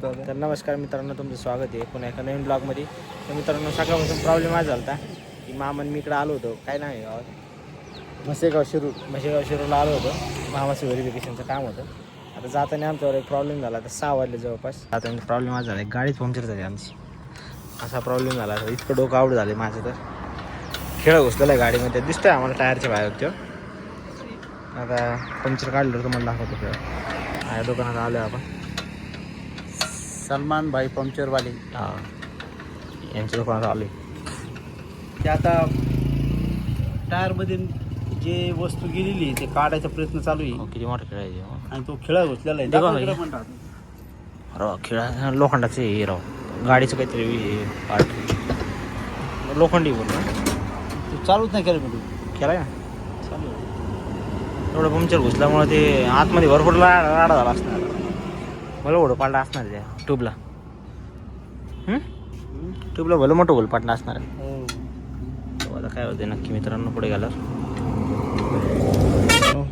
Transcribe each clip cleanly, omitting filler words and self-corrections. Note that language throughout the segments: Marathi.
तर नमस्कार मित्रांनो, तुमचं स्वागत आहे पुन्हा एका नवीन ब्लॉगमध्ये. तर मित्रांनो, सकाळपासून प्रॉब्लेम आज झाला होता की मामा मी इकडे आलो होतो. काय नाही म्हशेगाव शिरूरला आलो होतो. मामाचं व्हेरिफिकेशनचं काम होतं. आता जाताना आमच्यावर एक प्रॉब्लेम झाला. आता 6 वाजले जवळपास. आता प्रॉब्लेम आज झाला, गाडीच पंक्चर झाली आमची. असा प्रॉब्लेम झाला. इतकं डोकं आउट झालं माझं. तर खेळ घुसलेला आहे गाडीमध्ये, दिसतोय आम्हाला टायरच्या बाहेर होत्या. आता पंक्चर काढलं तर मला दाखवतो खेळ. या दुकानात आलो आहे आपण. सलमान भाई पंक्चरवाले. हां, यांच्या दुकानात आलो आहे. ते आता टायरमध्ये जे वस्तू गेलेली आहे ते काढायचा प्रयत्न चालू आहे. किती मोठं खेळायचे आणि तो खेळा घुसलेला आहे. देखो दाखव ना. इकडं पण राहतो. राव खेळा लोखंडाचे हे राव, गाडीचं काहीतरी पार्ट लोखंडी बोललो ते चालूच नाही केलं मी. केला का चालू आहे. एवढं पंक्चर घुसल्यामुळे ते आतमध्ये भरपूर राडा झाला असणार. मला ओढं पाडला असणार त्या ट्यूबला. ट्यूबला भलं मोठं होल पाडलं असणार. आता काय होते नक्की मित्रांनो पुढे गेल्यावर.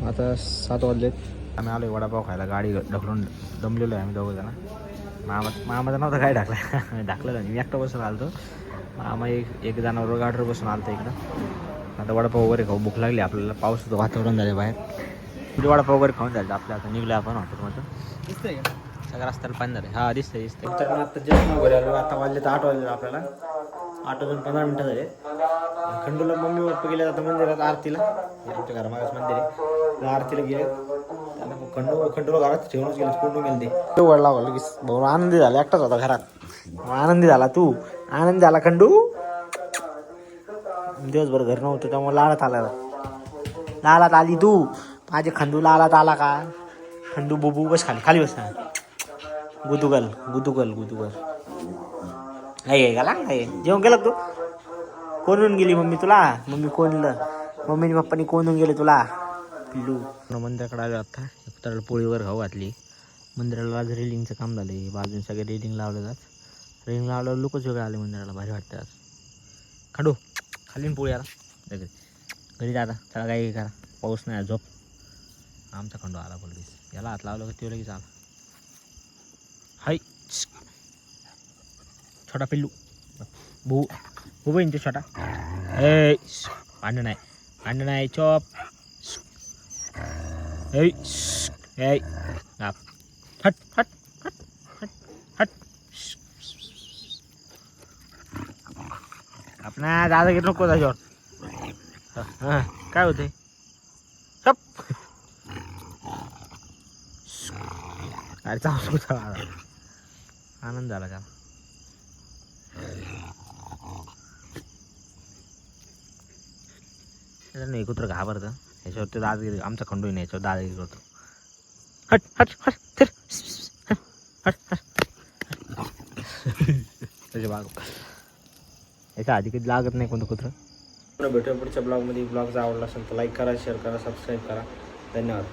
आता 7 वाजलेत. आम्ही आलो वडापाव खायला. गाडी ढकलून दमलेलो आहे आम्ही दोघं जण. मामाचा नव्हता काय ढाकला ढाकलं मी एकटा बसून आलो होतो. मामा एक जणांवर गाडीवर बसून आलं इकडं. आता वडापाव वगैरे खाऊ, भूक लागली आपल्याला. पावसाचं वातावरण झालं बाहेर. तिथे वडापाव वगैरे खाऊन जायचं आपल्या. आता निघलं आपण हॉटेलमधून. दिसतंय का? सगळं रस्त्याला पाणी झालं. हा दिसतंय. तर आता जस्ट घरी आलो. आता वाजले तर 8 वाजले आपल्याला. 8 वाजून 15 मिनटं झाले. खंडूला मम्मी पप्पा गेले आता मंदिरात आरतीला. आमच्या घरामागच मंदिर आहे. आरतीला गेले. खंडूला घरात ठेवूनच गेले, कोंडून गेले ते. वड लावलं की भाऊ आनंदी झाला. एकटाच होता घरात. आनंदी झाला तू. आनंदी झाला खंडू. दिवसभर घर नव्हतं त्यामुळे लाळात आला. लाळात आली तू माझे खंडू. लाळात आला का खंडू? बुबू बस खाली बस ना. गुदुगल नाही गेला. जेवण केलं तू? कोणून गेली मम्मी तुला? मम्मी कोणलं? मम्मीने पप्पानी कोणून गेले तुला पिल्लू? मंदिराकडे आलो आता. पुतळ्याला पोळीवर घाऊ घातली. मंदिराला आज रेलिंगचं काम झालं आहे. बाजून सगळे रेलिंग लावले जात. रेलिंग लावल्यावर लोकच वेगळे आले मंदिराला. भारी वाटतं आज. खंडू खाली पोळी आला घरी जा. आता चला काय करा, पाऊस नाही झोप. आमचा खंडू आला पोलीस. याला हात लावलं का ते लगेच आला. हाय छोटा पिल्लू. बहीण छोटा. ए भांडण नाही चॉप. हट हट हट हट हट. आपणा दादा घेत नको त्याच्यावर. हां काय होते सब. अरे चालू आनंद झाला का? नाही कुत्र घाबरतं ह्याच्यावर. ते दादागिरी आमचा खंडू नाही याच्यावर दादागिरी करतो. हट हट हट फिर हट हट. त्याच्या बाग याच्या आधी कधी लागत नाही कोणतं कुत्रं. भेटूया पुढच्या ब्लॉगमध्ये. ब्लॉग जर आवडला असेल तर लाईक करा, शेअर करा, सबस्क्राईब करा. धन्यवाद.